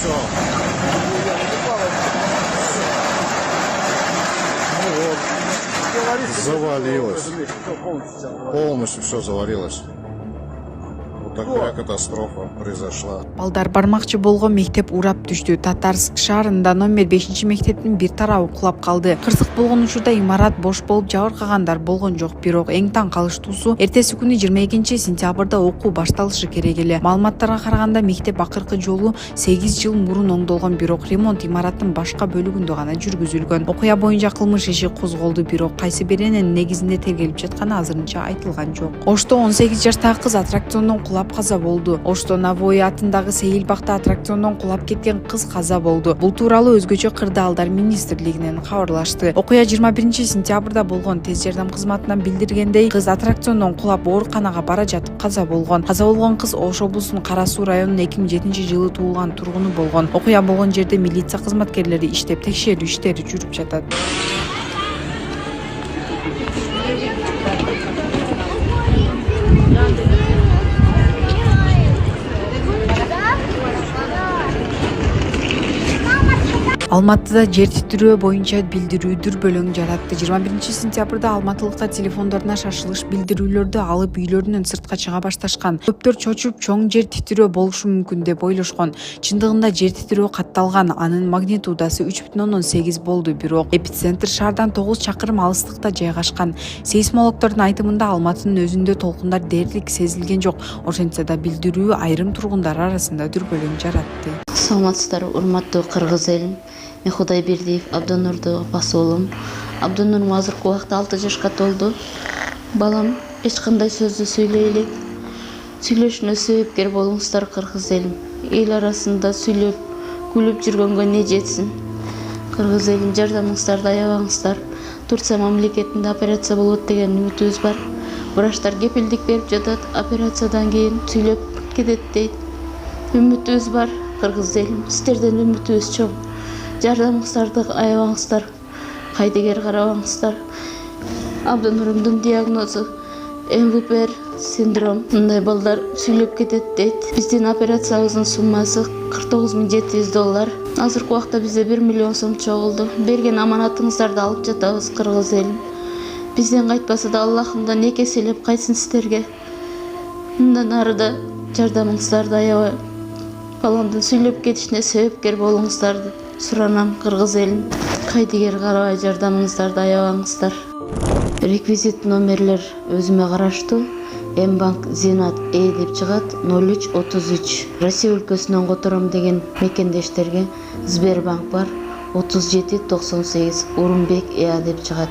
Все. Завалилось. Полностью все завалилось. Вот такая катастрофа произошла. Балдар бармакчы болгон мектеп урап түштү. Татарск шаарында номер 5 мектептин бир тарабы кулап калды. Кырсык болгон учурда имарат бош болуп жабыркагандар болгон жок. Бирок эң таң калыштуусу эртеси күнү 22-сентябрда окуу башталышы керек эле. Маалыматтарга караганда мектеп акыркы жолу 8 жыл мурун оңдолгон, бирок ремонт имараттын башка бөлүгүндө гана жүргүзүлгөн. Окуя боюнча кылмыш иши козголду, бирок кайсы биринин негизинде тергелип жатканы азырынча айтылган жок. Ошто 18 жаштагы кыз аттракциондон кулап каза болду. Ошто Навои атындагы Сейил бакта аттракциондон кулап кеткен кыз каза болду. Бул тууралуу өзгөчө кырдаалдар министрлигинен кабарлашты. Окуя 21-сентябрда болгон. Тез жардам кызматынан билдиргендей, кыз аттракциондон кулап ооруканага бара жатып каза болгон. Каза болгон кыз Ош облусунун Кара Суу районунун 2007-жылы туулган тургуну болгон. Окуя болгон жерде милиция кызматкерлери иштеп, текшерүү иштери жүрүп жатат. Алматыда жер титирөө боюнча билдирүү дүрбөлөң жаратты. 21-сентябрда алматылыктар телефондоруна шашылыш билдирүүлөрдү алып үйлөрүнөн сыртка чыга башташкан. Көптөр чочуп, чоң жер титирөө болушу мүмкүн деп ойлошкон. Чындыгында жер титирөө катталган, анын магнитудасы 3,8 болду, бирок эпицентр шаардан 9 чакырым алыстыкта жайгашкан. Сейсмологдордун айтымында Алматынын өзүндө толкундар дээрлик сезилген жок. Ошентсе да билдирүү айрым тургундар арасында дүрбөлөң жаратты. Саламатсыздар, урматтуу кыргыз элим. Мен Кудайбердиев Абдонурду апасы болом. Абдонурум азыркы убакта 6 жашка толду. Балам эч кандай сөздү сүйлөй элек. Сүйлөшүнө себепкер болуңуздар кыргыз элим. Эл арасында сүйлөп, күлүп жүргөнгө не жетсин. Кыргыз элим, жардамыңыздарды аябаңыздар. Турция мамлекетинде операция болот деген үмүтүбүз бар. Врачтар кепилдик берип жатат, операциядан кийин сүйлөп кетет дейт. Үмүтүбүз бар кыргыз элим. Сиздерден үмүтүбүз чоң. Жардамыңыздарды аябаңыздар, кайдыгер карабаңыздар. Абдонурумдун диагнозу МВПР синдром. Мындай балдар сүйлөп кетет дейт. Биздин операциябыздын суммасы $49,700. Азыркы убакта бизде 1 миллион сом чогулду. Берген аманатыңыздарды алып жатабыз кыргыз элим. Бизден кайтпаса да Аллахымдан эки эселеп кайтсын сиздерге. Мындан ары да жардамыңыздарды аябай баламдын сүйлөп кетишине себепкер болуңуздарды суранам кыргыз элим. Кайдыгер карабай жардамыңыздарды аябаңыздар. Реквизит номерлер өзүмө караштуу. Мбанк Зинат деп чыгат 0333. Россия өлкөсүнөн котором деген мекендештерге Сбербанк бар 3798. Урумбек деп чыгат.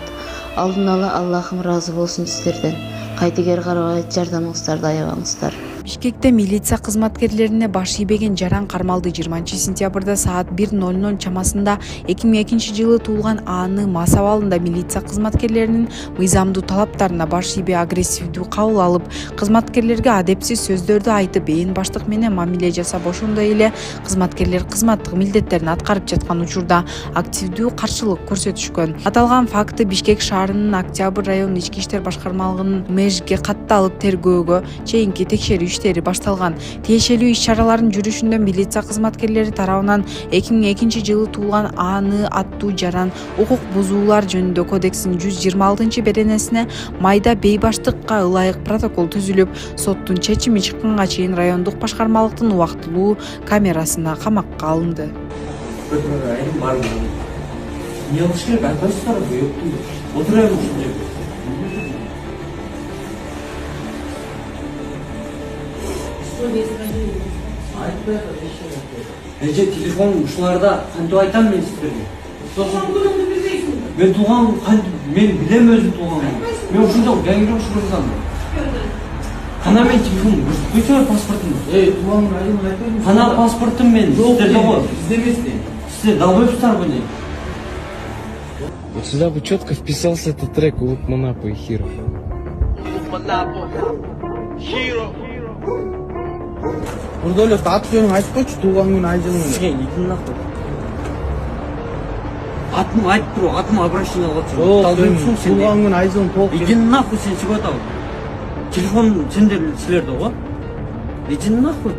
Алдын ала Аллахым разы болсун сиздерден. Кайдыгер карабай жардамыңыздарды аябаңыздар. Бишкекте милиция кызматкерлерине баш ийбеген жаран кармалды. 20-сентябрда саат 1:00 чамасында 2002-жылы туулган Аны мас абалында милиция кызматкерлеринин мыйзамдуу талаптарына баш ийбей агрессивдүү кабыл алып, кызматкерлерге адепсиз сөздөрдү айтып, ээн баштык менен мамиле жасап, ошондой эле кызматкерлер кызматтык милдеттерин аткарып жаткан учурда активдүү каршылык көрсөтүшкөн. Аталган факты Бишкек шаарынын Октябрь районунун ички иштер башкармалыгынын МЭЖге катталып, тергөөгө чейинки текшерүү иштери башталган. Тиешелүү иш-чаралардын жүрүшүндө милиция кызматкерлери тарабынан 2002-жылы туулган Аны аттуу жаран укук бузуулар жөнүндө кодексинин 126-беренесине майда бейбаштыкка ылайык протокол түзүлүп, соттун чечими чыкканга чейин райондук башкармалыктын убактылуу камерасына камакка алынды. Эже телефон ушуларда кантип айтам мен сиздерге? Мен тууган мен билем өзүм тууганымды. Мен ушунда гангрен ушурсам. Кана мен телефон, көчө паспортум. Тууганымды айтайын. Кана паспортум мен. Сиздерде го. Бизде эмес. Сиздер долбоюпсуздар го не? Вот сюда бы четко вписался этот трек у Лукманапо и Хиро. Burada öyle ат жөнүн айтып койчу, тууган күн ай жылын. Идин нахуй. Атым айтып туруп, атым обращение кылчу. Тууган күн ай жылын толук. Идин нахуй сен чыгып атабы. Телефон силерде го. Идин нахуй.